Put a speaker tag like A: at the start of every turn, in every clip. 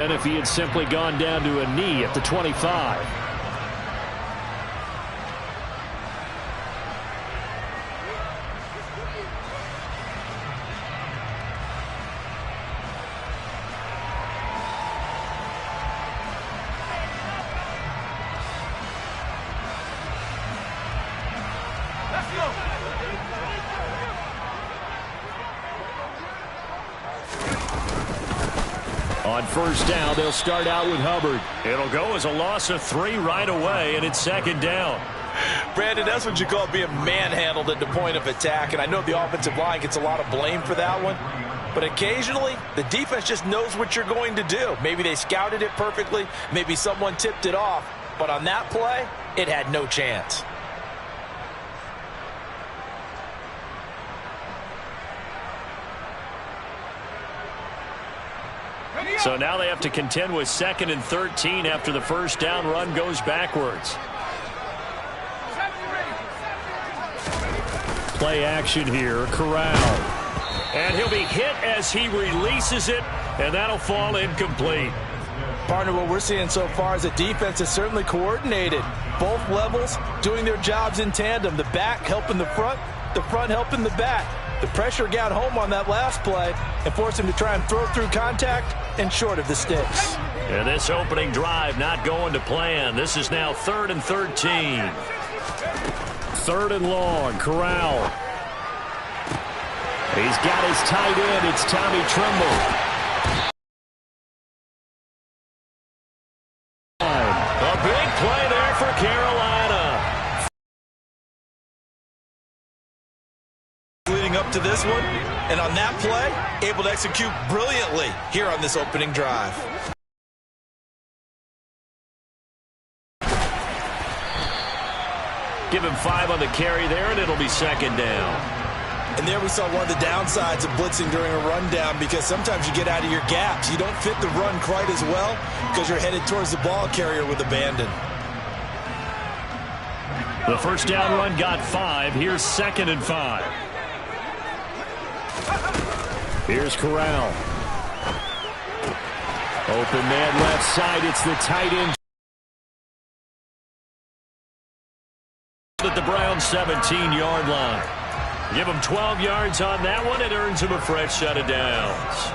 A: And if he had simply gone down to a knee at the 25. On first down, they'll start out with Hubbard. It'll go as a loss of 3 right away, and it's second down.
B: Brandon, that's what you call being manhandled at the point of attack, and I know the offensive line gets a lot of blame for that one, but occasionally the defense just knows what you're going to do. Maybe they scouted it perfectly, maybe someone tipped it off, but on that play, it had no chance.
A: So now they have to contend with 2nd and 13 after the first down run goes backwards. Play action here, Corral. And he'll be hit as he releases it, and that'll fall incomplete.
B: Partner, what we're seeing so far is the defense is certainly coordinated. Both levels doing their jobs in tandem. The back helping the front helping the back. The pressure got home on that last play and forced him to try and throw through contact and short of the sticks.
A: And this opening drive not going to plan. This is now 3rd and 13. 3rd and long, Corral. He's got his tight end. It's Tommy Tremble. A big play there for Carolina.
B: Leading up to this one, and on that play, able to execute brilliantly here on this opening drive.
A: Give him 5 on the carry there, and it'll be second down.
B: And there we saw one of the downsides of blitzing during a rundown, because sometimes you get out of your gaps. You don't fit the run quite as well because you're headed towards the ball carrier with abandon.
A: The first down run got 5. Here's 2nd and 5. Here's Corral. Open man left side. It's the tight end. At the Browns' 17-yard line. Give him 12 yards on that one. It earns him a fresh set of downs.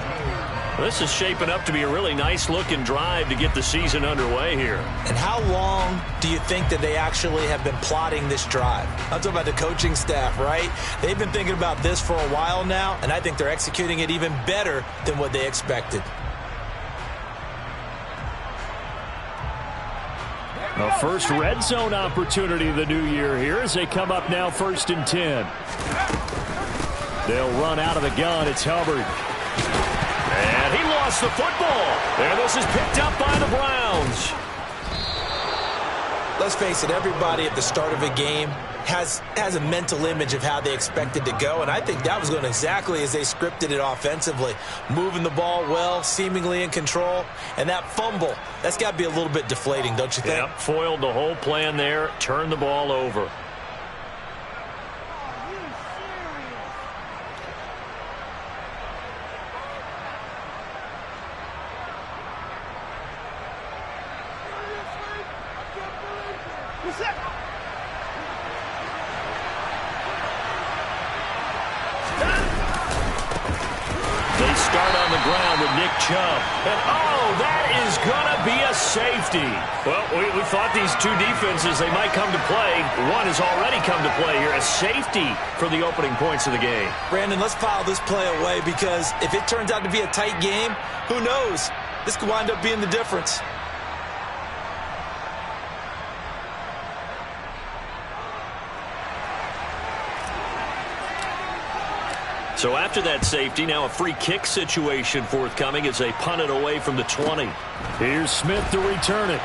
A: This is shaping up to be a really nice-looking drive to get the season underway here.
B: And how long do you think that they actually have been plotting this drive? I'm talking about the coaching staff, right? They've been thinking about this for a while now, and I think they're executing it even better than what they expected.
A: The first red zone opportunity of the new year here as they come up now 1st and 10. They'll run out of the gun. It's Hubbard. And he lost the football. And this is picked up by the Browns.
B: Let's face it, everybody at the start of a game has a mental image of how they expect it to go, and I think that was going exactly as they scripted it offensively. Moving the ball well, seemingly in control, and that fumble, that's got to be a little bit deflating, don't you think?
A: Yep, foiled the whole plan there, turned the ball over. Chubb. And, oh, that is going to be a safety. Well, we thought these two defenses, they might come to play. One has already come to play here. A safety for the opening points of the game.
B: Brandon, let's file this play away, because if it turns out to be a tight game, who knows? This could wind up being the difference.
A: So after that safety, now a free kick situation forthcoming as they punt it away from the 20. Here's Smith to return it.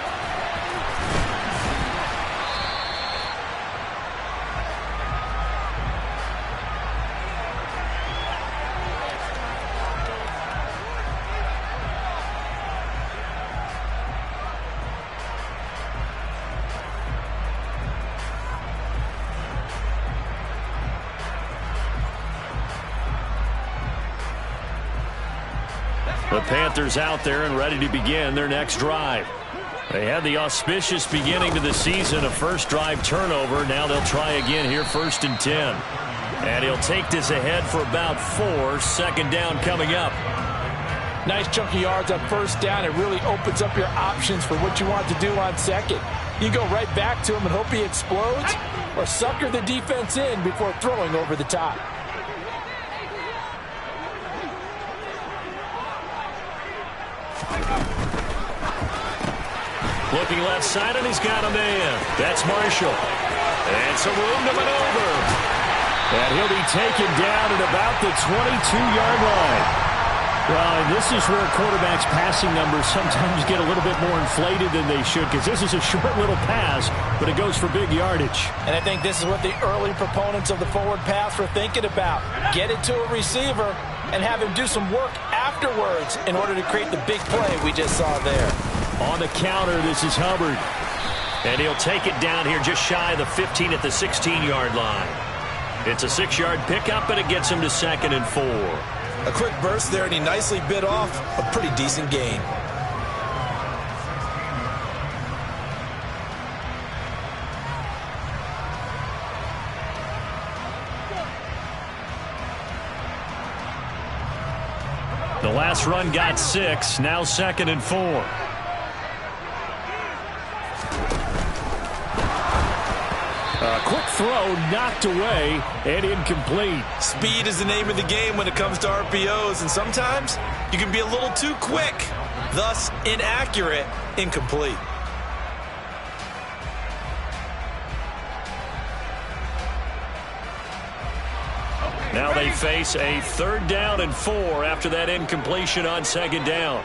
A: The Panthers out there and ready to begin their next drive. They had the auspicious beginning to the season, a first drive turnover. Now they'll try again here, 1st and 10. And he'll take this ahead for about 4. 2nd down coming up.
B: Nice chunk of yards on 1st down. It really opens up your options for what you want to do on 2nd. You go right back to him and hope he explodes, or sucker the defense in before throwing over the top.
A: Looking left side, and he's got a man. That's Marshall. And some room to maneuver. And he'll be taken down at about the 22-yard line. Well, and this is where quarterbacks' passing numbers sometimes get a little bit more inflated than they should, because this is a short little pass, but it goes for big yardage.
B: And I think this is what the early proponents of the forward pass were thinking about. Get it to a receiver and have him do some work afterwards in order to create the big play we just saw there.
A: On the counter, this is Hubbard. And he'll take it down here just shy of the 15 at the 16-yard line. It's a 6-yard pickup, and it gets him to 2nd and 4.
B: A quick burst there, and he nicely bit off a pretty decent gain.
A: The last run got 6, now 2nd and 4. A quick throw knocked away and incomplete.
B: Speed is the name of the game when it comes to RPOs, and sometimes you can be a little too quick, thus inaccurate, incomplete.
A: Now they face a 3rd down and 4 after that incompletion on 2nd down.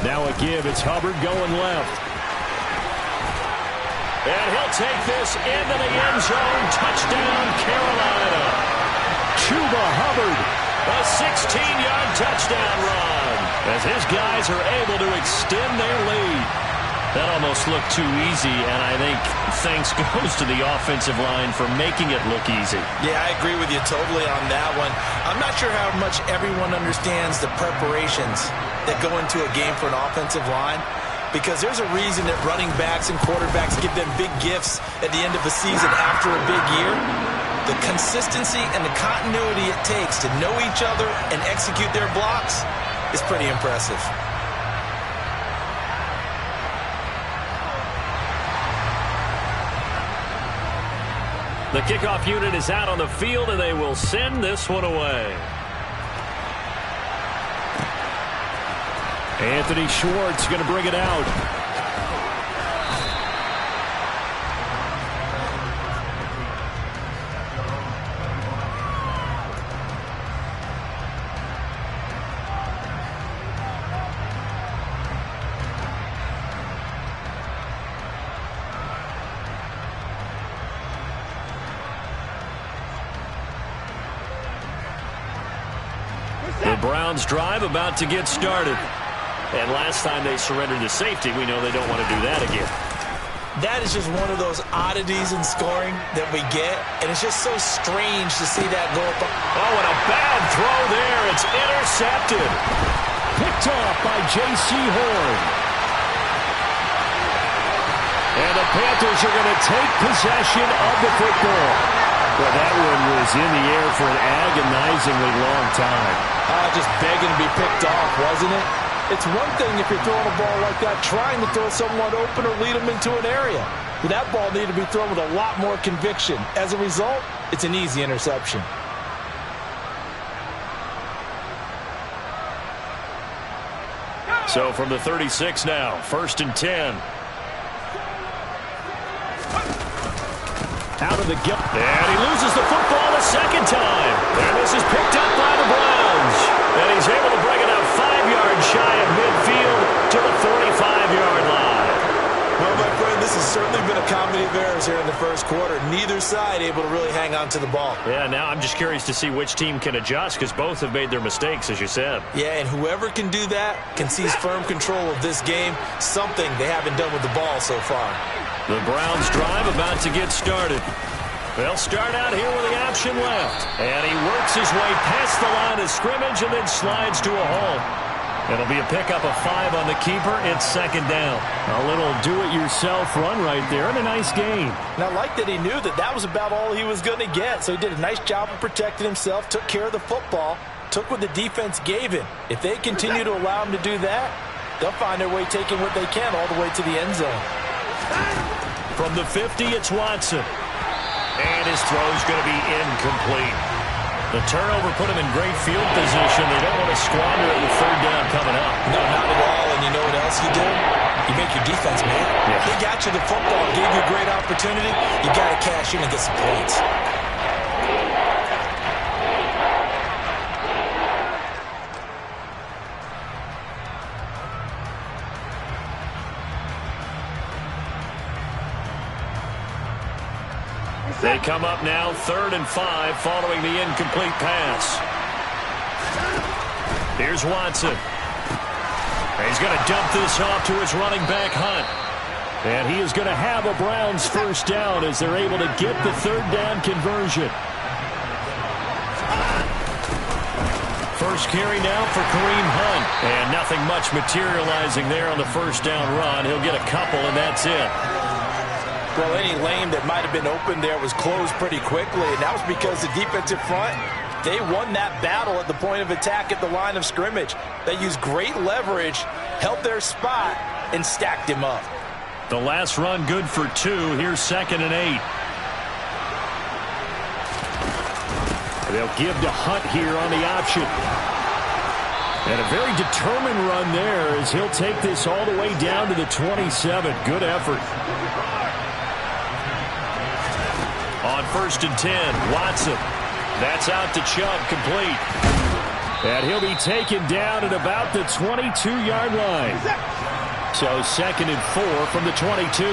A: Now a give. It's Hubbard going left. And he'll take this into the end zone. Touchdown, Carolina. Chuba Hubbard, a 16-yard touchdown run, as his guys are able to extend their lead. That almost looked too easy, and I think thanks goes to the offensive line for making it look easy.
B: Yeah, I agree with you totally on that one. I'm not sure how much everyone understands the preparations that go into a game for an offensive line, because there's a reason that running backs and quarterbacks give them big gifts at the end of a season after a big year. The consistency and the continuity it takes to know each other and execute their blocks is pretty impressive.
A: The kickoff unit is out on the field, and they will send this one away. Anthony Schwartz going to bring it out. The Browns drive about to get started. And last time they surrendered to safety, we know they don't want to do that again.
B: That is just one of those oddities in scoring that we get, and it's just so strange to see that go up.
A: Oh, and a bad throw there. It's intercepted. Picked off by J.C. Horn. And the Panthers are going to take possession of the football. Well, that one was in the air for an agonizingly long time.
B: Just begging to be picked off, wasn't it? It's one thing if you're throwing a ball like that, trying to throw someone open or lead them into an area. But that ball needed to be thrown with a lot more conviction. As a result, it's an easy interception.
A: So from the 36 now, 1st and 10. Out of the gut. And he loses the football a second time. And this is picked up by the Browns. And he's able to bring it up 5 yards shy of midfield to the 45-yard line.
B: Well, my friend, this has certainly been a comedy of errors here in the first quarter. Neither side able to really hang on to the ball.
A: Yeah, now I'm just curious to see which team can adjust, because both have made their mistakes, as you said.
B: Yeah, and whoever can do that can seize firm control of this game, something they haven't done with the ball so far.
A: The Browns drive about to get started. They'll start out here with the option left. And he works his way past the line of scrimmage and then slides to a halt. It'll be a pickup of 5 on the keeper. It's second down. A little do-it-yourself run right there and a nice gain.
B: And I like that he knew that that was about all he was going to get. So he did a nice job of protecting himself, took care of the football, took what the defense gave him. If they continue to allow him to do that, they'll find their way taking what they can all the way to the end zone.
A: From the 50, it's Watson. And his throw's going to be incomplete. The turnover put him in great field position. They don't want to squander it with third down coming up.
B: No, not at all. And you know what else you do? You make your defense mad. Yeah. They got you the football, gave you a great opportunity. You got to cash in and get some points.
A: They come up now 3rd and 5 following the incomplete pass. Here's Watson. He's going to dump this off to his running back, Hunt. And he is going to have a Browns first down as they're able to get the third down conversion. First carry now for Kareem Hunt. And nothing much materializing there on the first down run. He'll get a couple, and that's it.
B: Well, any lane that might have been open there was closed pretty quickly, and that was because the defensive front, they won that battle at the point of attack at the line of scrimmage. They used great leverage, held their spot, and stacked him up.
A: The last run good for 2. Here's 2nd and 8. They'll give to Hunt here on the option. And a very determined run there as he'll take this all the way down to the 27. Good effort. On 1st and 10, Watson. That's out to Chubb, complete. And he'll be taken down at about the 22-yard line. So 2nd and 4 from the 22.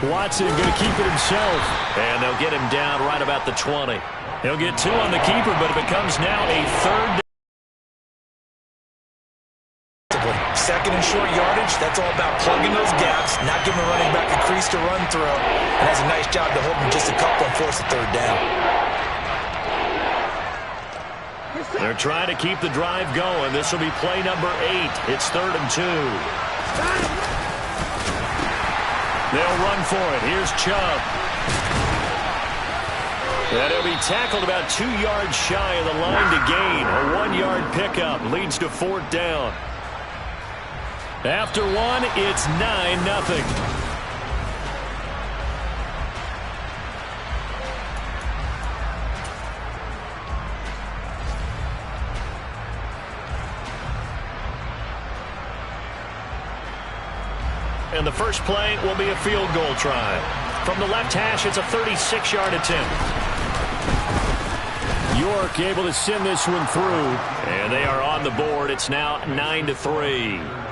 A: Watson going to keep it himself. And they'll get him down right about the 20. He'll get 2 on the keeper, but it becomes now a 3rd down.
B: 2nd and short yardage, that's all about plugging those gaps, not giving the running back a crease to run through, and has a nice job to hold him just a couple and force a third down.
A: They're trying to keep the drive going. This will be play number 8. It's 3rd and 2. They'll run for it. Here's Chubb. And he'll be tackled about 2 yards shy of the line to gain. A 1-yard pickup leads to 4th down. After 1, it's 9-0. And the first play will be a field goal try. From the left hash, it's a 36-yard attempt. York able to send this one through. And they are on the board. It's now 9-3.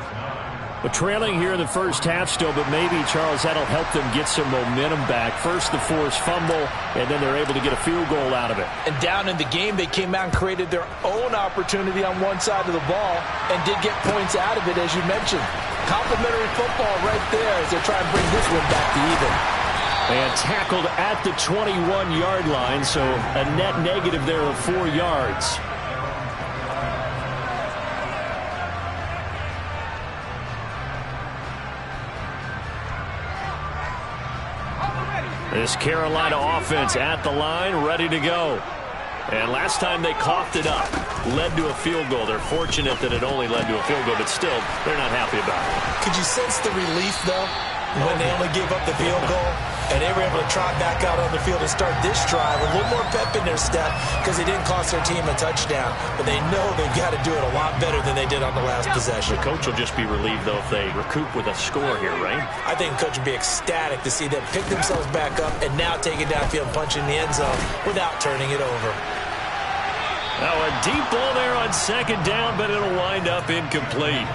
A: But trailing here in the first half still, but maybe, Charles, that'll help them get some momentum back. First the forced fumble, and then they're able to get a field goal out of it.
B: And down in the game, they came out and created their own opportunity on one side of the ball and did get points out of it, as you mentioned. Complimentary football right there as they try and bring this one back to even.
A: And tackled at the 21-yard line, so a net negative there of 4 yards. This Carolina offense at the line, ready to go. And last time they coughed it up, led to a field goal. They're fortunate that it only led to a field goal, but still, they're not happy about it.
B: Could you sense the relief, though, when they only gave up the field goal? And they were able to trot back out on the field and start this drive with a little more pep in their step because they didn't cost their team a touchdown. But they know they've got to do it a lot better than they did on the last possession.
A: The coach will just be relieved, though, if they recoup with a score here, right?
B: I think the coach would be ecstatic to see them pick themselves back up and now take it downfield and punch in the end zone without turning it over.
A: Now a deep ball there on 2nd down, but it'll wind up incomplete.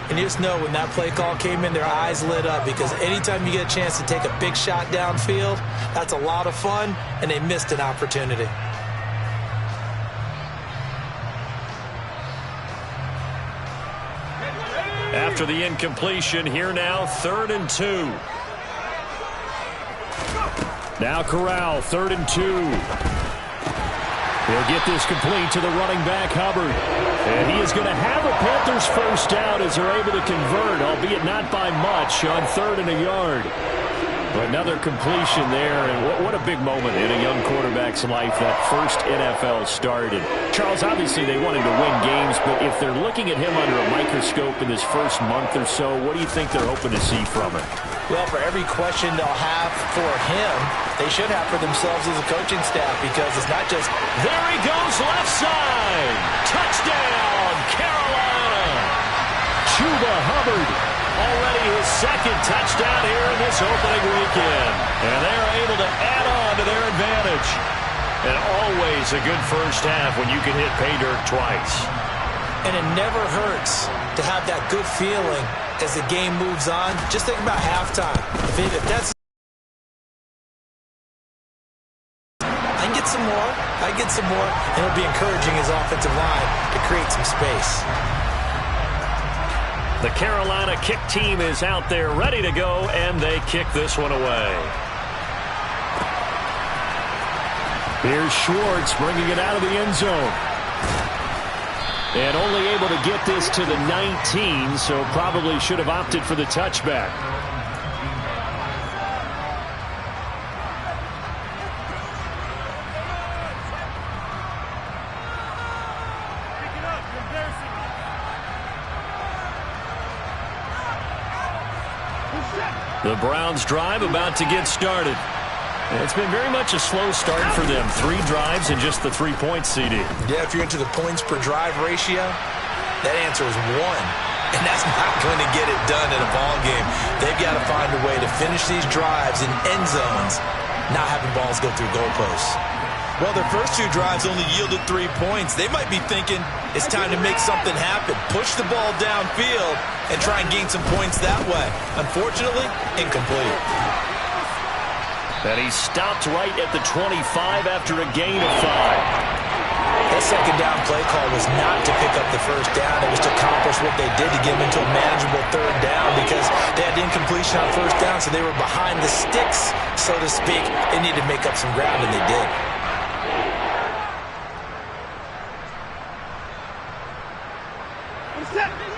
B: And you just know when that play call came in, their eyes lit up because anytime you get a chance to take a big shot downfield, that's a lot of fun, and they missed an opportunity.
A: After the incompletion, here now, 3rd and 2. Now Corral, 3rd and 2. He'll get this complete to the running back, Hubbard. And he is going to have a Panthers first down as they're able to convert, albeit not by much, on 3rd and a yard. But another completion there, and what a big moment in a young quarterback's life, that first NFL start. And Charles, obviously they want him to win games, but if they're looking at him under a microscope in this first month or so, what do you think they're hoping to see from him?
B: Well, for every question they'll have for him, they should have for themselves as a coaching staff, because it's not just,
A: there he goes left side. Touchdown, Carolina. Chuba Hubbard. Already his 2nd touchdown here in this opening weekend. And they're able to add on to their advantage. And always a good first half when you can hit pay dirt twice.
B: And it never hurts to have that good feeling as the game moves on. Just think about halftime. If that's... I can get some more. And it'll be encouraging his offensive line to create some space.
A: The Carolina kick team is out there ready to go, and they kick this one away. Here's Schwartz bringing it out of the end zone. And only able to get this to the 19, so probably should have opted for the touchback. The Browns drive about to get started. It's been very much a slow start for them. 3 drives and just the 3 points, CD.
B: Yeah, if you're into the points per drive ratio, that answer is 1. And that's not going to get it done in a ball game. They've got to find a way to finish these drives in end zones, not having balls go through goalposts. Well, their first 2 drives only yielded 3 points. They might be thinking it's time to make something happen. Push the ball downfield and try and gain some points that way. Unfortunately, incomplete.
A: And he stopped right at the 25 after a gain of 5.
B: That second down play call was not to pick up the first down. It was to accomplish what they did to get them into a manageable 3rd down, because they had incompletion on first down, so they were behind the sticks, so to speak. They needed to make up some ground, and they did.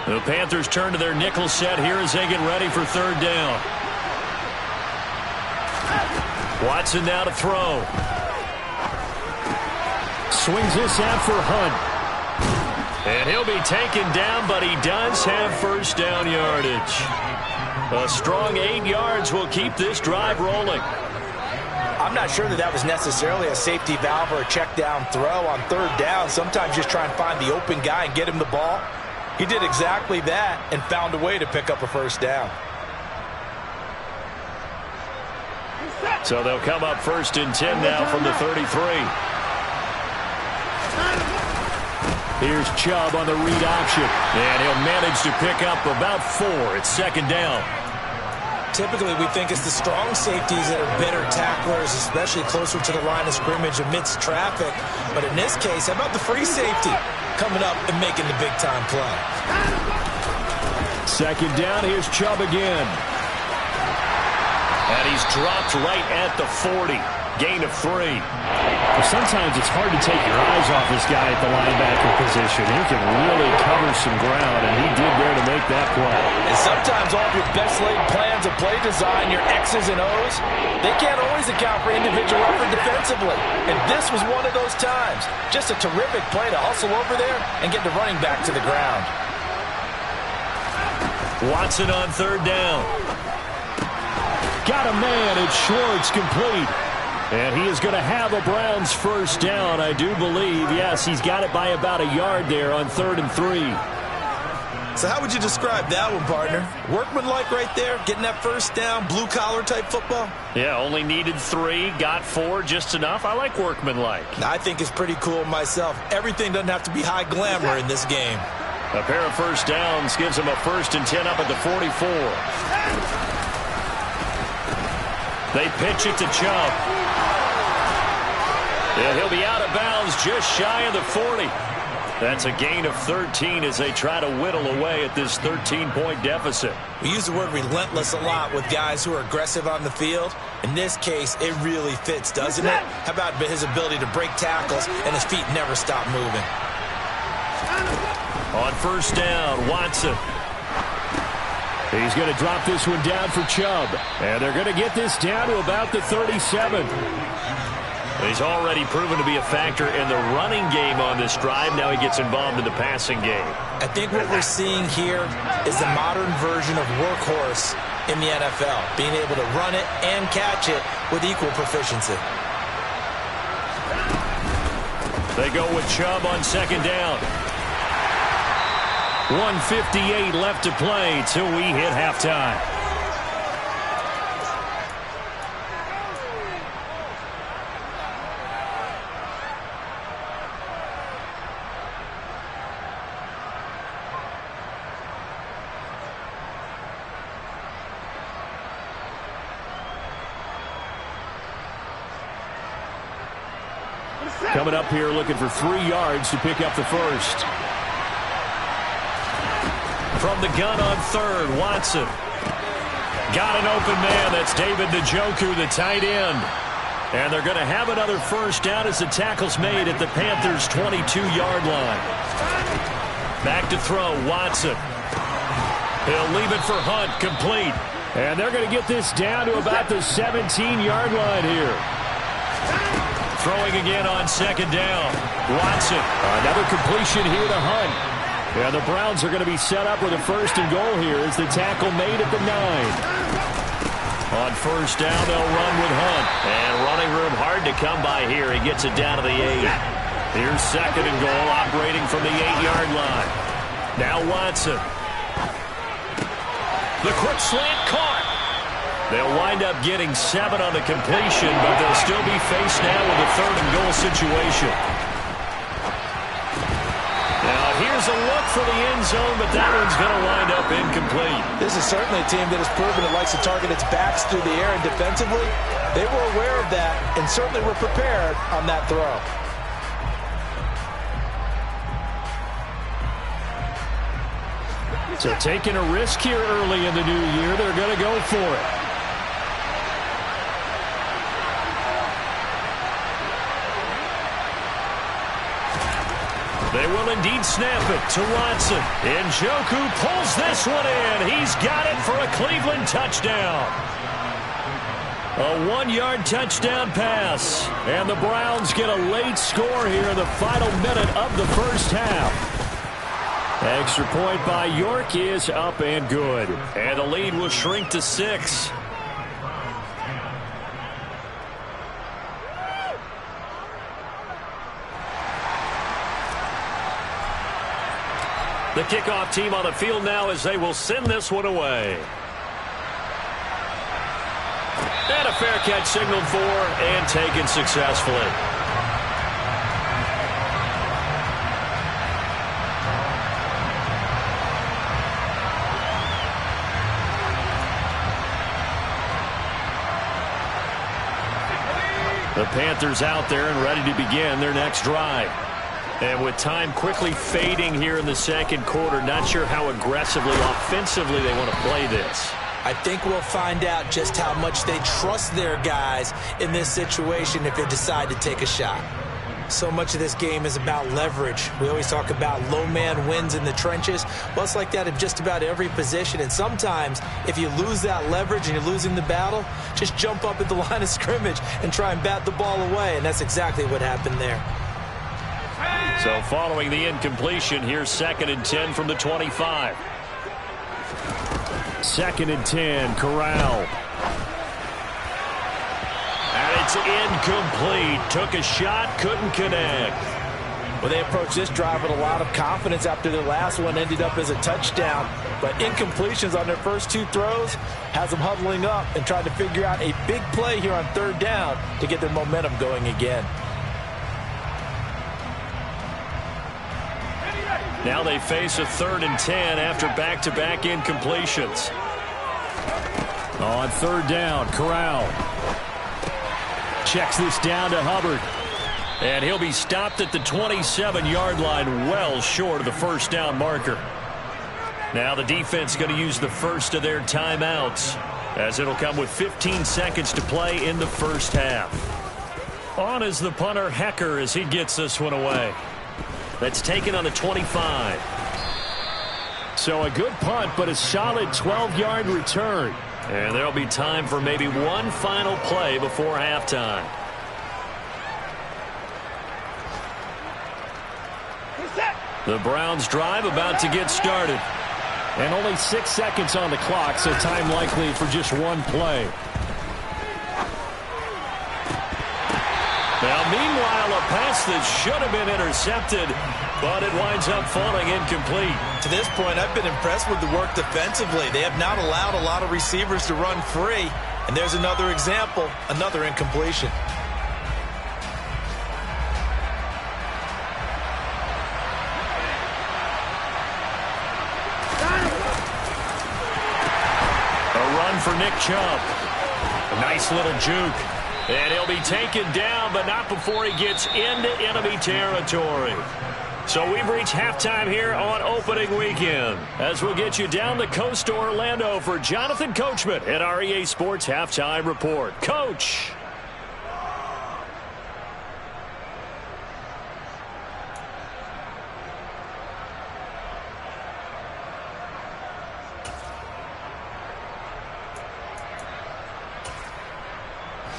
A: The Panthers turn to their nickel set here as they get ready for 3rd down. Watson now to throw. Swings this out for Hunt. And he'll be taken down, but he does have first down yardage. A strong 8 yards will keep this drive rolling.
B: I'm not sure that was necessarily a safety valve or a check down throw on 3rd down. Sometimes just try and find the open guy and get him the ball. He did exactly that and found a way to pick up a first down.
A: So they'll come up 1st and 10 now from the 33. Here's Chubb on the read option. And he'll manage to pick up about 4. It's 2nd down.
B: Typically, we think it's the strong safeties that are better tacklers, especially closer to the line of scrimmage amidst traffic. But in this case, how about the free safety coming up and making the big-time play?
A: 2nd down, here's Chubb again. And he's dropped right at the 40. Gain of 3.
C: Well, sometimes it's hard to take your eyes off this guy at the linebacker position. He can really cover some ground, and he did there to make that play.
B: And sometimes all of your best laid plans of play design, your X's and O's, they can't always account for individual effort defensively. And this was one of those times. Just a terrific play to hustle over there and get the running back to the ground.
A: Watson on 3rd down. Got a man, it's Schwartz, complete. And he is going to have a Browns first down, I do believe. Yes, he's got it by about a yard there on 3rd and 3.
B: So how would you describe that one, partner? Workmanlike right there, getting that first down, blue-collar type football?
A: Yeah, only needed 3, got 4, just enough. I like workmanlike.
B: I think it's pretty cool myself. Everything doesn't have to be high glamour in this game.
A: A pair of first downs gives him a 1st and 10 up at the 44. They pitch it to Chubb. And he'll be out of bounds just shy of the 40. That's a gain of 13 as they try to whittle away at this 13-point deficit.
B: We use the word relentless a lot with guys who are aggressive on the field. In this case, it really fits, doesn't it? How about his ability to break tackles and his feet never stop moving?
A: On first down, Watson. He's going to drop this one down for Chubb. And they're going to get this down to about the 37. He's already proven to be a factor in the running game on this drive. Now he gets involved in the passing game.
B: I think what we're seeing here is the modern version of workhorse in the NFL, being able to run it and catch it with equal proficiency.
A: They go with Chubb on second down. 1:58 left to play till we hit halftime. Coming up here looking for 3 yards to pick up the first. From the gun on third, Watson. Got an open man. That's David Njoku, the tight end. And they're going to have another first down as the tackle's made at the Panthers' 22-yard line. Back to throw, Watson. He'll leave it for Hunt, complete. And they're going to get this down to about the 17-yard line here. Throwing again on second down. Watson. Another completion here to Hunt. And the Browns are going to be set up with a first and goal here as the tackle made at the 9. On first down, they'll run with Hunt. And running room hard to come by here. He gets it down to the 8. Here's second and goal, operating from the 8-yard line. Now Watson. The quick slant caught. They'll wind up getting 7 on the completion, but they'll still be faced now with a third and goal situation. Now here's a look for the end zone, but that one's going to wind up incomplete.
B: This is certainly a team that has proven it likes to target its backs through the air, and defensively, they were aware of that and certainly were prepared on that throw.
A: So taking a risk here early in the new year, they're going to go for it. They will indeed snap it to Watson. Njoku pulls this one in. He's got it for a Cleveland touchdown. A 1-yard touchdown pass. And the Browns get a late score here in the final minute of the first half. Extra point by York is up and good. And the lead will shrink to 6. The kickoff team on the field now as they will send this one away. And a fair catch signaled for and taken successfully. The Panthers out there and ready to begin their next drive. And with time quickly fading here in the second quarter, not sure how aggressively, offensively they want to play this.
B: I think we'll find out just how much they trust their guys in this situation if they decide to take a shot. So much of this game is about leverage. We always talk about low man wins in the trenches. Well, it's like that in just about every position. And sometimes, if you lose that leverage and you're losing the battle, just jump up at the line of scrimmage and try and bat the ball away. And that's exactly what happened there.
A: So following the incompletion, here's 2nd and 10 from the 25. 2nd and 10, Corral. And it's incomplete. Took a shot, couldn't connect.
B: Well, they approached this drive with a lot of confidence after their last one ended up as a touchdown. But incompletions on their first 2 throws has them huddling up and trying to figure out a big play here on 3rd down to get their momentum going again.
A: Now they face a 3rd and 10 after back-to-back incompletions. On 3rd down, Corral checks this down to Hubbard. And he'll be stopped at the 27-yard line, well short of the first down marker. Now the defense going to use the first of their timeouts, as it'll come with 15 seconds to play in the first half. On is the punter, Hecker, as he gets this one away. That's taken on the 25. So a good punt, but a solid 12-yard return. And there'll be time for maybe one final play before halftime. The Browns drive about to get started. And only 6 seconds on the clock, so time likely for just one play. Now, meanwhile, a pass that should have been intercepted, but it winds up falling incomplete.
B: To this point, I've been impressed with the work defensively. They have not allowed a lot of receivers to run free. And there's another example, another incompletion.
A: For Nick Chubb. A nice little juke. And he'll be taken down, but not before he gets into enemy territory. So we've reached halftime here on opening weekend, as we'll get you down the coast to Orlando for Jonathan Coachman at our EA Sports Halftime Report. Coach.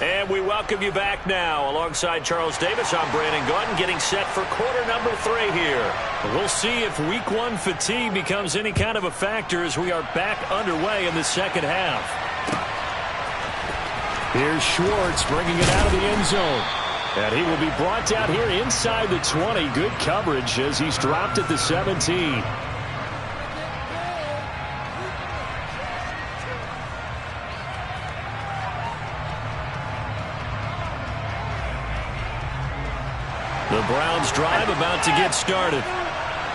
A: And we welcome you back now. Alongside Charles Davis, I'm Brandon Gaudin, getting set for quarter number 3 here. We'll see if week 1 fatigue becomes any kind of a factor as we are back underway in the second half. Here's Schwartz bringing it out of the end zone. And he will be brought down here inside the 20. Good coverage as he's dropped at the 17. The Browns drive about to get started.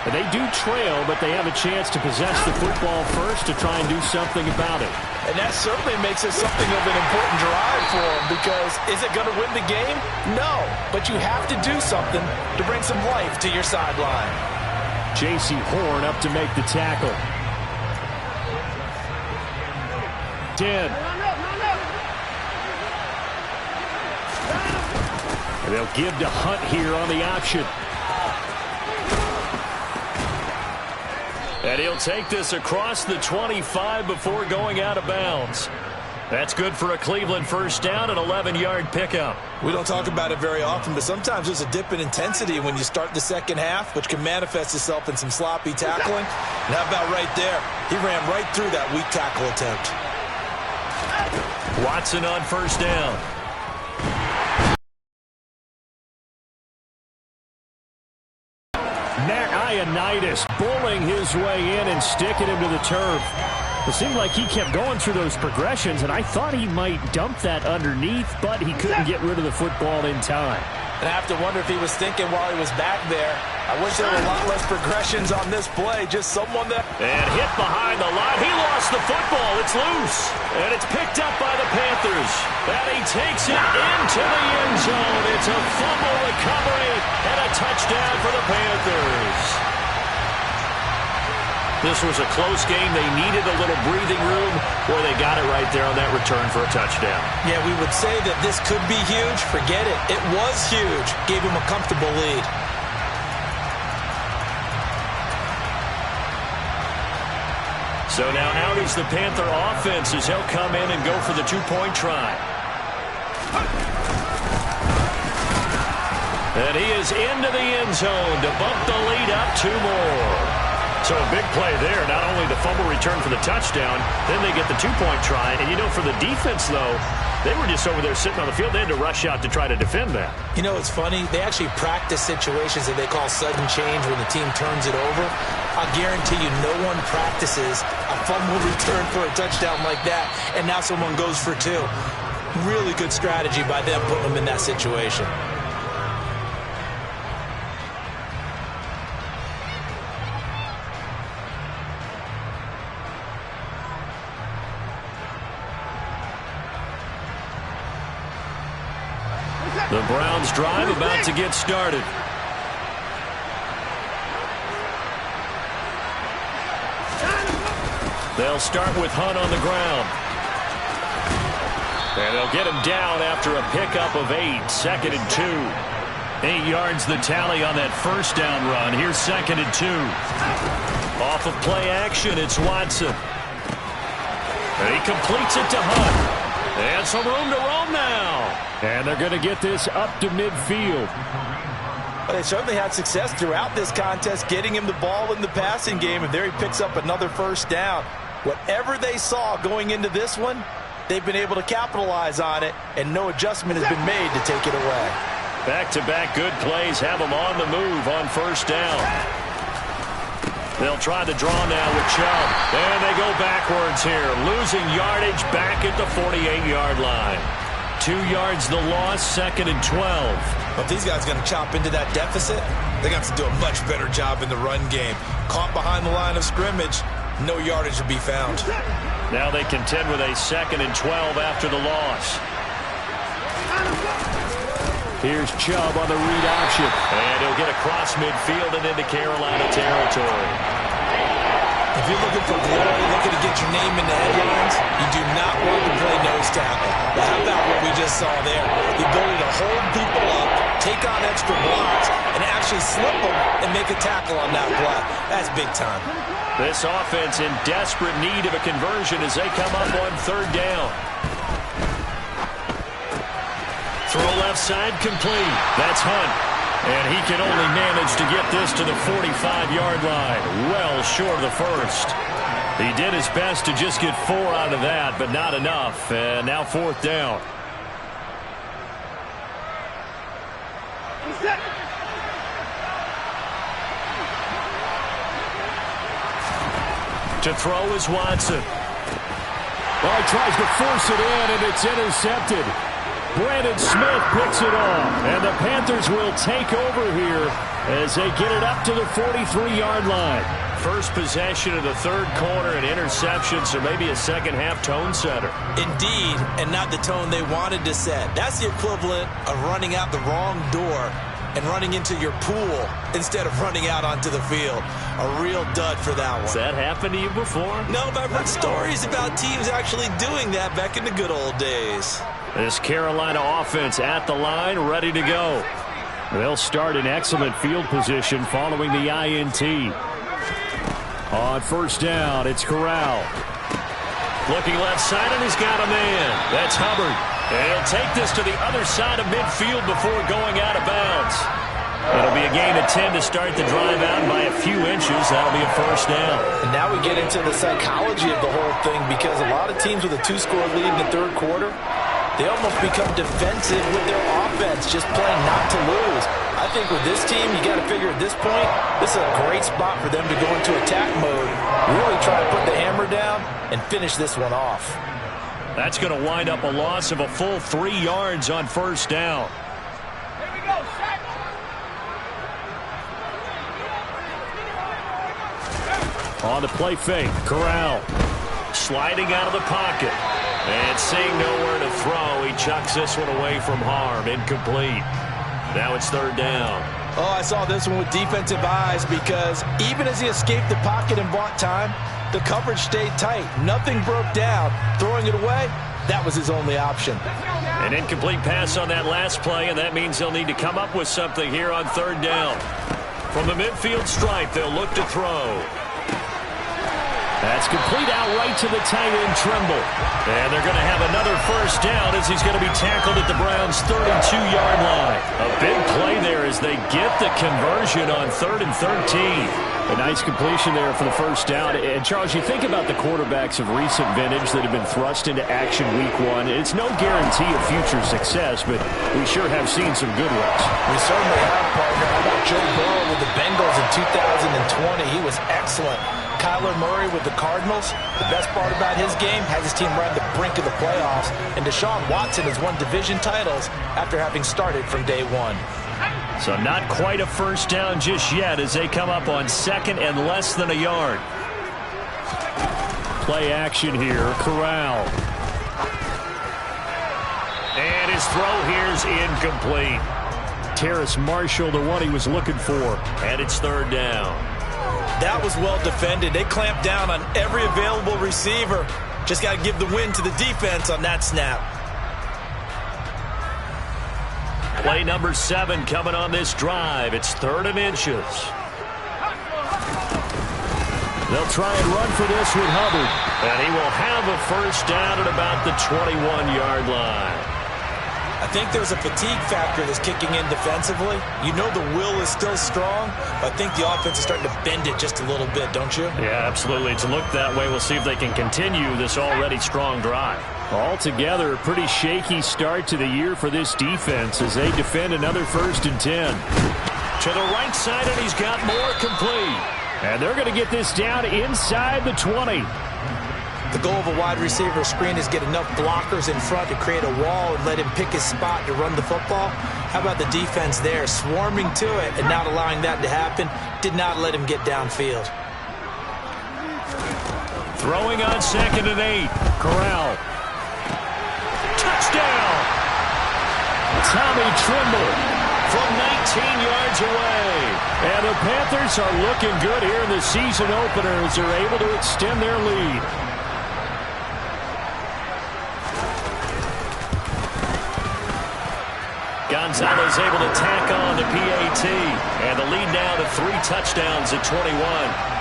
A: And they do trail, but they have a chance to possess the football first to try and do something about it.
B: And that certainly makes it something of an important drive for them, because is it going to win the game? No, but you have to do something to bring some life to your sideline.
A: J.C. Horn up to make the tackle. 10. And they'll give to Hunt here on the option. And he'll take this across the 25 before going out of bounds. That's good for a Cleveland first down, an 11-yard pickup.
B: We don't talk about it very often, but sometimes there's a dip in intensity when you start the second half, which can manifest itself in some sloppy tackling. And how about right there? He ran right through that weak tackle attempt.
A: Watson on first down. Matt Ioannidis bullying his way in and sticking him to the turf. It seemed like he kept going through those progressions, and I thought he might dump that underneath, but he couldn't get rid of the football in time.
B: And I have to wonder if he was thinking while he was back there, I wish there were a lot less progressions on this play, just someone that...
A: And hit behind the line. He lost the football. It's loose. And it's picked up by the Panthers. And he takes it into the end zone. It's a fumble recovery and a touchdown for the Panthers. This was a close game. They needed a little breathing room, or they got it right there on that return for a touchdown.
B: Yeah, we would say that this could be huge. Forget it. It was huge. Gave him a comfortable lead.
A: So now out is the Panther offense as he'll come in and go for the two-point try. And he is into the end zone to bump the lead up 2 more. So a big play there. Not only the fumble return for the touchdown, then they get the two-point try. And, you know, for the defense, though, they were just over there sitting on the field. They had to rush out to try to defend that.
B: You know, it's funny. They actually practice situations that they call sudden change when the team turns it over. I'll guarantee you no one practices a fumble return for a touchdown like that, and now someone goes for 2. Really good strategy by them putting them in that situation.
C: The Browns drive about to get started. They'll start with Hunt on the ground. And they'll get him down after a pickup of 8, 2nd and 2. 8 yards the tally on that first down run. Here's 2nd and 2. Off of play action, it's Watson. And he completes it to Hunt. And some room to roam now. And they're going to get this up to midfield.
B: They certainly had success throughout this contest, getting him the ball in the passing game, and there he picks up another first down. Whatever they saw going into this one, they've been able to capitalize on it, and no adjustment has been made to take it away.
C: Back-to-back good plays have them on the move on first down. They'll try the draw now with Chubb. And they go backwards here, losing yardage back at the 48-yard line. 2 yards the loss, 2nd and 12.
B: But if these guys are going to chop into that deficit, they're going to have to do a much better job in the run game. Caught behind the line of scrimmage, no yardage to be found.
C: Now they contend with a 2nd and 12 after the loss. Here's Chubb on the read option. And he'll get across midfield and into Carolina territory.
B: If you're looking for glory, looking to get your name in the headlines, you do not want to play nose tackle. But how about what we just saw there? The ability to hold people up, take on extra blocks, and actually slip them and make a tackle on that play. That's big time.
C: This offense in desperate need of a conversion as they come up on 3rd down. Throw left side complete. That's Hunt. And he can only manage to get this to the 45-yard line. Well short of the first. He did his best to just get 4 out of that, but not enough. And now 4th down. To throw is Watson.
A: Well, he tries to force it in, and it's intercepted. Brandon Smith picks it off, and the Panthers will take over here as they get it up to the 43-yard line.
C: First possession of the 3rd quarter, an interception, so maybe a second-half tone setter.
B: Indeed, and not the tone they wanted to set. That's the equivalent of running out the wrong door and running into your pool instead of running out onto the field. A real dud for that one.
C: Has that happened to you before?
B: No, but I've heard stories about teams actually doing that back in the good old days.
C: This Carolina offense at the line, ready to go. They'll start in excellent field position following the INT. On first down, it's Corral. Looking left side, and he's got a man. That's Hubbard. And he'll take this to the other side of midfield before going out of bounds. It'll be a gain of 10 to start the drive out by a few inches. That'll be a first down.
B: And now we get into the psychology of the whole thing, because a lot of teams with a 2-score lead in the 3rd quarter, they almost become defensive with their offense, just playing not to lose. I think with this team, you got to figure at this point, this is a great spot for them to go into attack mode, really try to put the hammer down and finish this one off.
C: That's going to wind up a loss of a full 3 yards on first down.
D: Here we go, sack.
C: On the play fake, Corral sliding out of the pocket. And seeing nowhere to throw, he chucks this one away from harm. Incomplete. Now it's 3rd down.
B: Oh, I saw this one with defensive eyes, because even as he escaped the pocket and bought time, the coverage stayed tight. Nothing broke down. Throwing it away, that was his only option.
C: An incomplete pass on that last play, and that means they'll need to come up with something here on 3rd down. From the midfield stripe, they'll look to throw.
A: That's complete out right to the tight end, Tremble.
C: And they're going to have another first down as he's going to be tackled at the Browns' 32-yard line. A big play there as they get the conversion on 3rd and 13.
A: A nice completion there for the first down. And, Charles, you think about the quarterbacks of recent vintage that have been thrust into action week 1. It's no guarantee of future success, but we sure have seen some good ones.
B: We certainly have, partner. How about Joe Burrow with the Bengals in 2020? He was excellent. Kyler Murray with the Cardinals. The best part about his game, has his team right on the brink of the playoffs. And Deshaun Watson has won division titles after having started from day 1.
C: So not quite a first down just yet as they come up on 2nd and less than a yard.
A: Play action here, Corral.
C: And his throw here's incomplete.
A: Terrace Marshall, the one he was looking for.
C: And it's third down.
B: That was well defended. They clamped down on every available receiver. Just got to give the win to the defense on that snap.
C: Play number 7 coming on this drive. It's 3rd and inches.
A: They'll try and run for this with Hubbard.
C: And he will have a first down at about the 21-yard line.
B: I think there's a fatigue factor that's kicking in defensively. You know the will is still strong, but I think the offense is starting to bend it just a little bit, don't you?
C: Yeah, absolutely. It's looked that way. We'll see if they can continue this already strong drive.
A: Altogether, a pretty shaky start to the year for this defense as they defend another 1st and 10.
C: To the right side, and he's got more complete.
A: And they're going to get this down inside the 20.
B: The goal of a wide receiver screen is get enough blockers in front to create a wall and let him pick his spot to run the football. How about the defense there, swarming to it and not allowing that to happen? Did not let him get downfield.
C: Throwing on 2nd and 8.
A: Corral.
C: Touchdown!
A: Tommy Tremble
C: from 19 yards away.
A: And the Panthers are looking good here in the season opener as they're able to extend their lead.
C: Gonzalez able to tack on the PAT. And the lead now to 3 touchdowns at 21.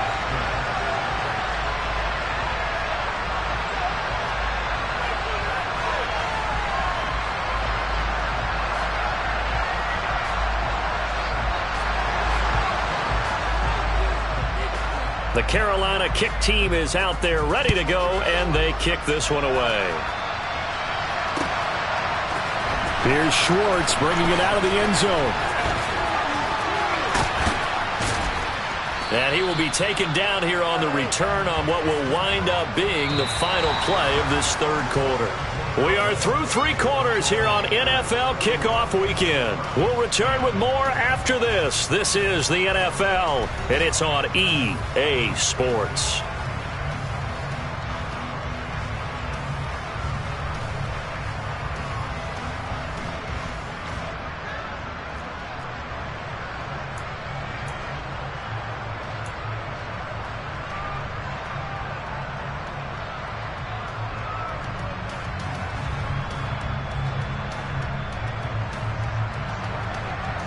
C: The Carolina kick team is out there ready to go, and they kick this one away.
A: Here's Schwartz bringing it out of the end zone.
C: And he will be taken down here on the return on what will wind up being the final play of this 3rd quarter. We are through 3 quarters here on NFL Kickoff Weekend. We'll return with more after this. This is the NFL, and it's on EA Sports.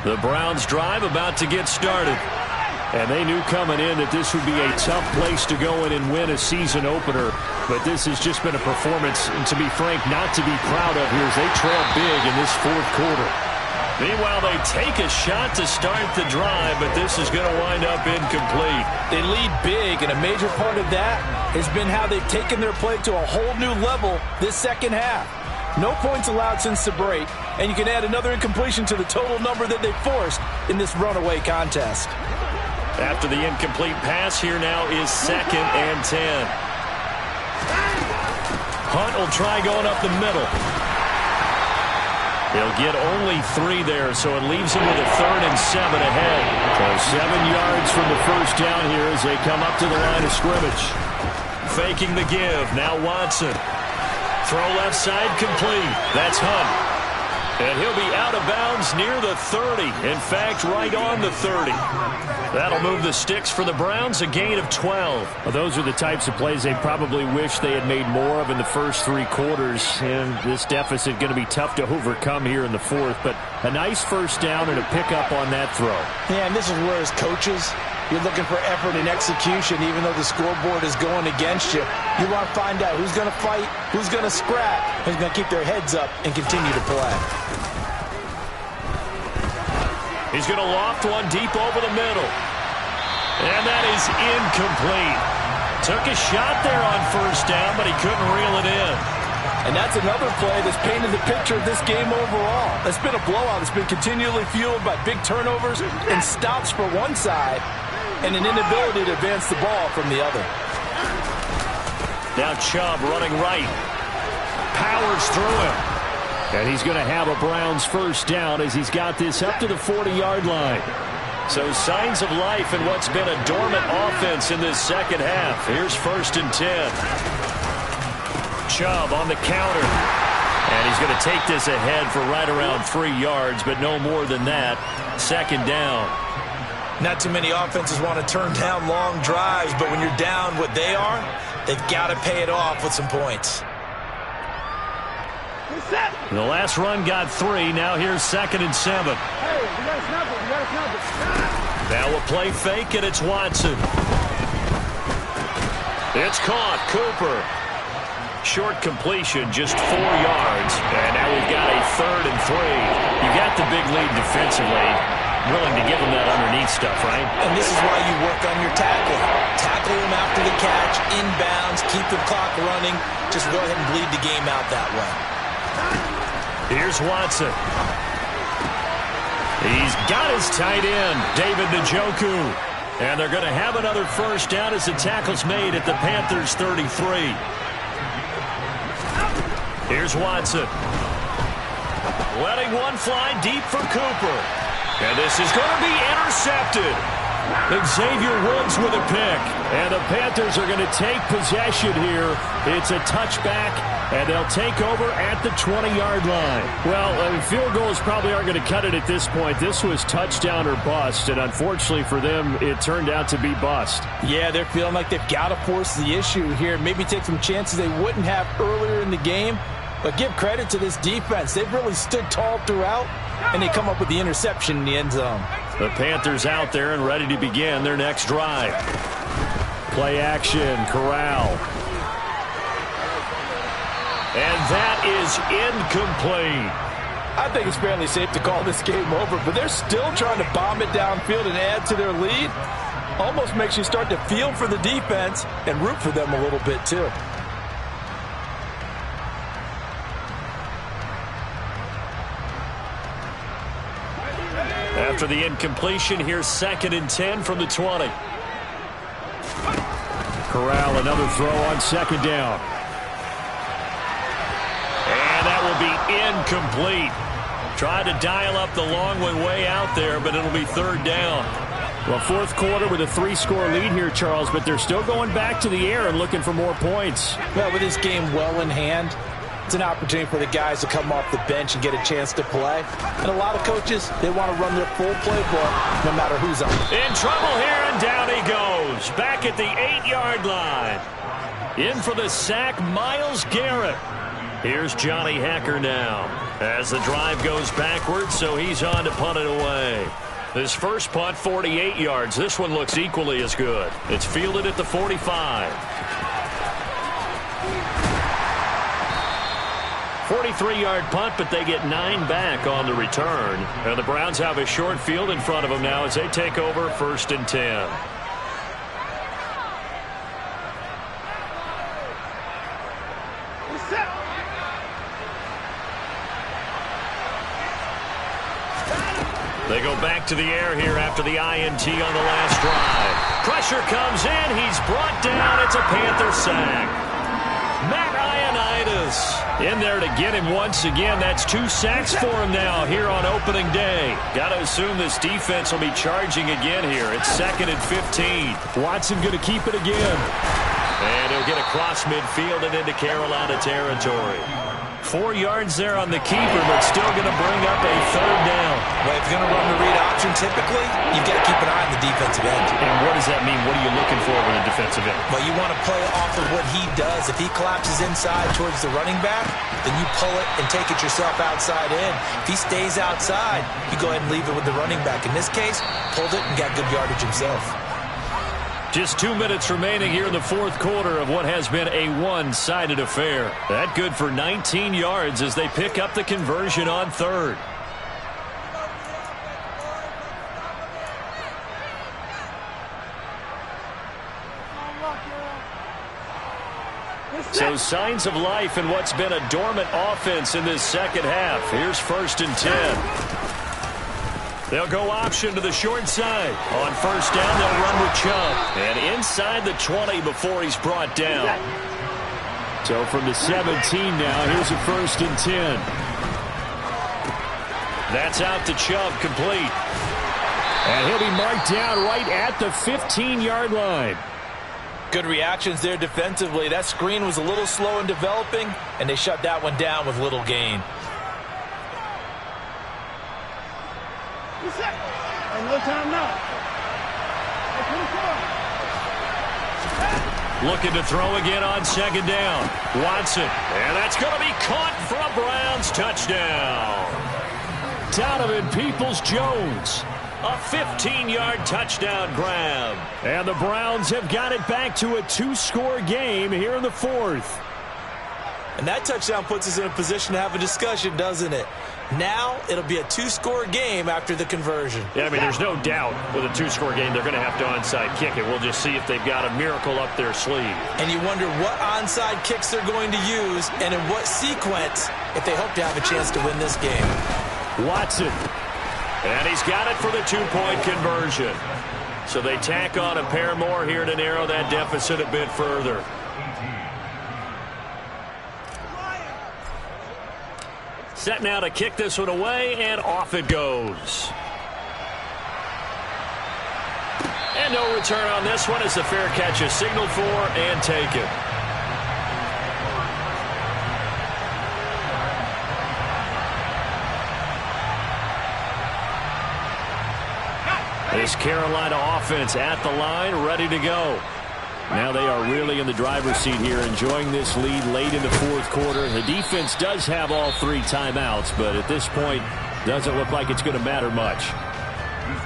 C: The Browns drive about to get started.
A: And they knew coming in that this would be a tough place to go in and win a season opener. But this has just been a performance, and to be frank, not to be proud of here as they trail big in this 4th quarter.
C: Meanwhile, they take a shot to start the drive, but this is going to wind up incomplete.
B: They lead big, and a major part of that has been how they've taken their play to a whole new level this 2nd half. No points allowed since the break, and you can add another incompletion to the total number that they forced in this runaway contest.
C: After the incomplete pass, here now is 2nd and 10. Hunt will try going up the middle. He'll get only 3 there, so it leaves him with a 3rd and 7 ahead.
A: So 7 yards from the first down here as they come up to the line of scrimmage.
C: Faking the give. Now Watson. Throw left side complete. That's Hunt. And he'll be out of bounds near the 30. In fact, right on the 30. That'll move the sticks for the Browns, a gain of 12.
A: Well, those are the types of plays they probably wish they had made more of in the first 3 quarters. And this deficit going to be tough to overcome here in the 4th. But a nice first down and a pickup on that throw.
B: Yeah, and this is where as coaches, you're looking for effort and execution, even though the scoreboard is going against you. You want to find out who's going to fight, who's going to scrap, who's going to keep their heads up and continue to play.
C: He's going to loft one deep over the middle. And that is incomplete. Took a shot there on first down, but he couldn't reel it in.
B: And that's another play that's painted the picture of this game overall. It's been a blowout. It's been continually fueled by big turnovers and stops for one side and an inability to advance the ball from the other.
C: Now Chubb running right. Powers through him.
A: And he's going to have a Browns first down as he's got this up to the 40-yard line.
C: So signs of life in what's been a dormant offense in this 2nd half. Here's 1st and 10. Chubb on the counter. And he's going to take this ahead for right around 3 yards, but no more than that. Second down.
B: Not too many offenses want to turn down long drives, but when you're down what they are, they've got to pay it off with some points.
C: The last run got 3. Now here's 2nd and 7.
D: Hey, we got to snap it. We got to snap it.
C: Now we'll play fake, and it's Watson. It's caught. Cooper. Short completion, just 4 yards. And now we've got a 3rd and 3. You got the big lead defensively. Willing to give them that underneath stuff, right?
B: And this is why you work on your tackling. Tackle them after the catch, inbounds, keep the clock running. Just go ahead and bleed the game out that way.
C: Here's Watson. He's got his tight end, David Njoku. And they're going to have another first down as the tackle's made at the Panthers' 33. Here's Watson. Letting one fly deep for Cooper. And this is going to be intercepted. Xavier Woods with a pick. And the Panthers are going to take possession here. It's a touchback, and they'll take over at the 20-yard line. Well, field goals probably aren't going to cut it at this point. This was touchdown or bust, and unfortunately for them, it turned out to be bust.
B: Yeah, they're feeling like they've got to force the issue here. Maybe take some chances they wouldn't have earlier in the game. But give credit to this defense. They've really stood tall throughout, and they come up with the interception in the end zone.
C: The Panthers out there and ready to begin their next drive. Play action, Corral. And that is incomplete.
B: I think it's fairly safe to call this game over, but they're still trying to bomb it downfield and add to their lead. Almost makes you start to feel for the defense and root for them a little bit too.
C: After the incompletion, here's 2nd and 10 from the 20. Corral, another throw on 2nd down. And that will be incomplete. Tried to dial up the long one way out there, but it'll be 3rd down. Well, 4th quarter with a 3-score lead here, Charles, but they're still going back to the air and looking for more points.
B: Well, with this game well in hand, it's an opportunity for the guys to come off the bench and get a chance to play. And a lot of coaches, they want to run their full playbook no matter who's on.
C: In trouble here, and down he goes. Back at the 8-yard line. In for the sack, Myles Garrett. Here's Johnny Hekker now as the drive goes backwards, so he's on to punt it away. His first punt, 48 yards. This one looks equally as good. It's fielded at the 45. 43-yard punt, but they get 9 back on the return. And the Browns have a short field in front of them now as they take over 1st and 10. They go back to the air here after the INT on the last drive. Pressure comes in. He's brought down. It's a Panther sack. Matt Ioannidis in there to get him once again. That's 2 sacks for him now here on opening day. Got to assume this defense will be charging again here. It's 2nd and 15. Watson going to keep it again. And he'll get across midfield and into Carolina territory. 4 yards there on the keeper, but still going to bring up a 3rd down.
B: Well, if you're going to run the read option, typically, you've got to keep an eye on the defensive end.
C: And what does that mean? What are you looking for with a defensive end?
B: Well, you want to play off of what he does. If he collapses inside towards the running back, then you pull it and take it yourself outside in. If he stays outside, you go ahead and leave it with the running back. In this case, pulled it and got good yardage himself.
C: Just 2 minutes remaining here in the 4th quarter of what has been a one-sided affair. That good for 19 yards as they pick up the conversion on 3rd. So signs of life in what's been a dormant offense in this second half. Here's 1st and 10. They'll go option to the short side. On 1st down, they'll run with Chubb. And inside the 20 before he's brought down. So from the 17 now, here's a 1st and 10. That's out to Chubb, complete. And he'll be marked down right at the 15-yard line.
B: Good reactions there defensively. That screen was a little slow in developing, and they shut that one down with little gain.
D: Hey, no time now.
C: Looking to throw again on second down. Watson. And that's going to be caught for a Browns touchdown. Donovan Peoples-Jones. A 15-yard touchdown grab. And the Browns have got it back to a 2-score game here in the fourth.
B: And that touchdown puts us in a position to have a discussion, doesn't it? Now it'll be a 2-score game after the conversion.
C: Yeah, I mean, there's no doubt with a 2-score game they're going to have to onside kick it. We'll just see if they've got a miracle up their sleeve.
B: And you wonder what onside kicks they're going to use and in what sequence if they hope to have a chance to win this game.
C: Watson. And he's got it for the 2-point conversion. So they tack on a pair more here to narrow that deficit a bit further. Set now to kick this one away, and off it goes. And no return on this one as the fair catch is signaled for and taken. This Carolina offense at the line, ready to go. Now they are really in the driver's seat here, enjoying this lead late in the fourth quarter. The defense does have all 3 timeouts, but at this point, doesn't look like it's going to matter much.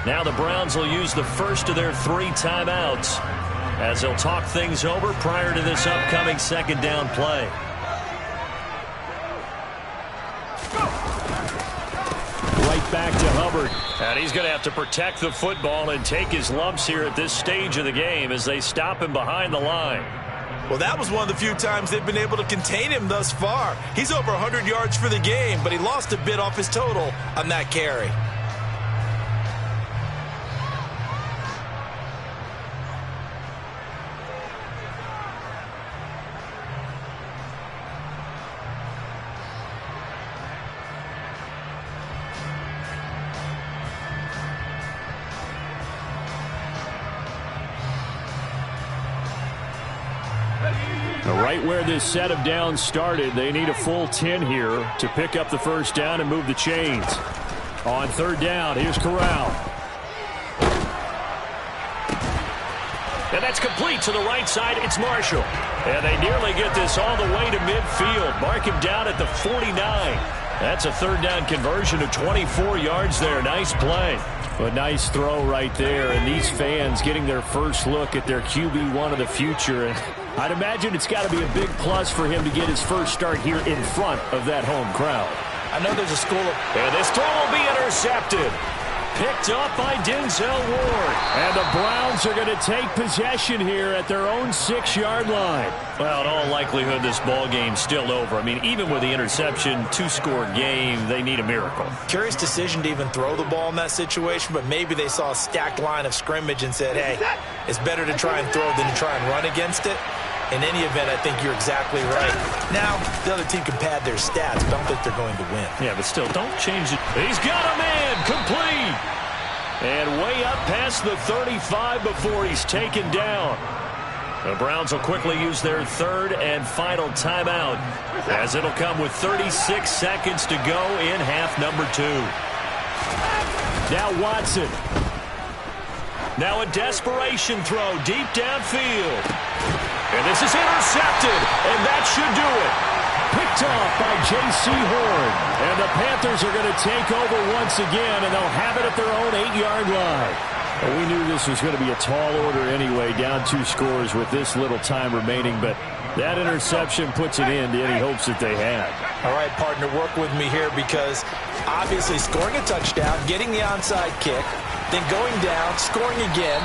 C: Now the Browns will use the first of their 3 timeouts as they'll talk things over prior to this upcoming second down play. Right back to Hubbard. And he's going to have to protect the football and take his lumps here at this stage of the game as they stop him behind the line.
B: Well, that was one of the few times they've been able to contain him thus far. He's over 100 yards for the game, but he lost a bit off his total on that carry.
C: Right where this set of downs started, they need a full 10 here to pick up the first down and move the chains. On third down, here's Corral. And that's complete to the right side. It's Marshall. And they nearly get this all the way to midfield. Mark him down at the 49. That's a third down conversion of 24 yards there. Nice play. A nice throw right there. And these fans getting their first look at their QB1 of the future. And I'd imagine it's got to be a big plus for him to get his first start here in front of that home crowd.
B: I know there's a school of...
C: And this throw will be intercepted. Picked up by Denzel Ward. And the Browns are going to take possession here at their own 6-yard line. Well, in all likelihood, this ball game's still over. I mean, even with the interception, 2-score game, they need a miracle.
B: Curious decision to even throw the ball in that situation, but maybe they saw a stacked line of scrimmage and said, hey, it's better to try and throw than to try and run against it. In any event, I think you're exactly right. Now, the other team can pad their stats, but I don't think they're going to win.
C: Yeah, but still, don't change it. He's got a man, complete. And way up past the 35 before he's taken down. The Browns will quickly use their third and final timeout, as it'll come with 36 seconds to go in half number 2. Now Watson. Now a desperation throw deep downfield. And this is intercepted, and that should do it. Picked off by J.C. Horn. And the Panthers are going to take over once again, and they'll have it at their own 8-yard line. Well, we knew this was going to be a tall order anyway, down 2 scores with this little time remaining, but that interception puts an end to any hopes that they had.
B: All right, partner, work with me here because obviously scoring a touchdown, getting the onside kick, then going down, scoring again.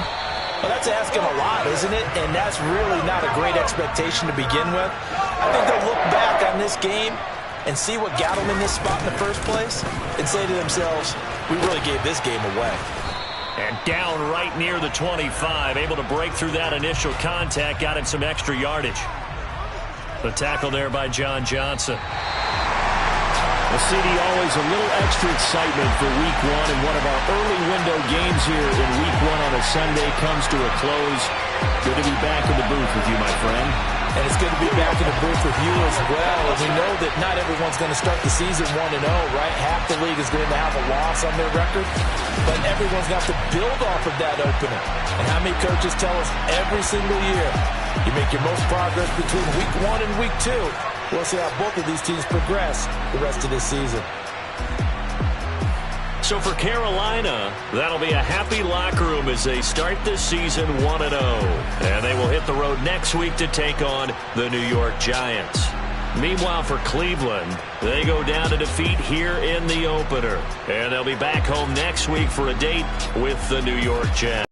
B: Well, that's asking a lot, isn't it? And that's really not a great expectation to begin with. I think they'll look back on this game and see what got them in this spot in the first place and say to themselves, we really gave this game away.
C: And down right near the 25, able to break through that initial contact, got him some extra yardage. The tackle there by John Johnson.
A: Well, CD, always a little extra excitement for Week 1, and one of our early window games here in Week 1 on a Sunday comes to a close. Good to be back in the booth with you, my friend.
B: And it's good to be back in the booth with you as well. And we know that not everyone's going to start the season 1-0, right? Half the league is going to have a loss on their record. But everyone's going to have to build off of that opener. And how many coaches tell us every single year, you make your most progress between Week 1 and Week 2. We'll see how both of these teams progress the rest of this season.
C: So for Carolina, that'll be a happy locker room as they start this season 1-0. And they will hit the road next week to take on the New York Giants. Meanwhile, for Cleveland, they go down to defeat here in the opener. And they'll be back home next week for a date with the New York Jets.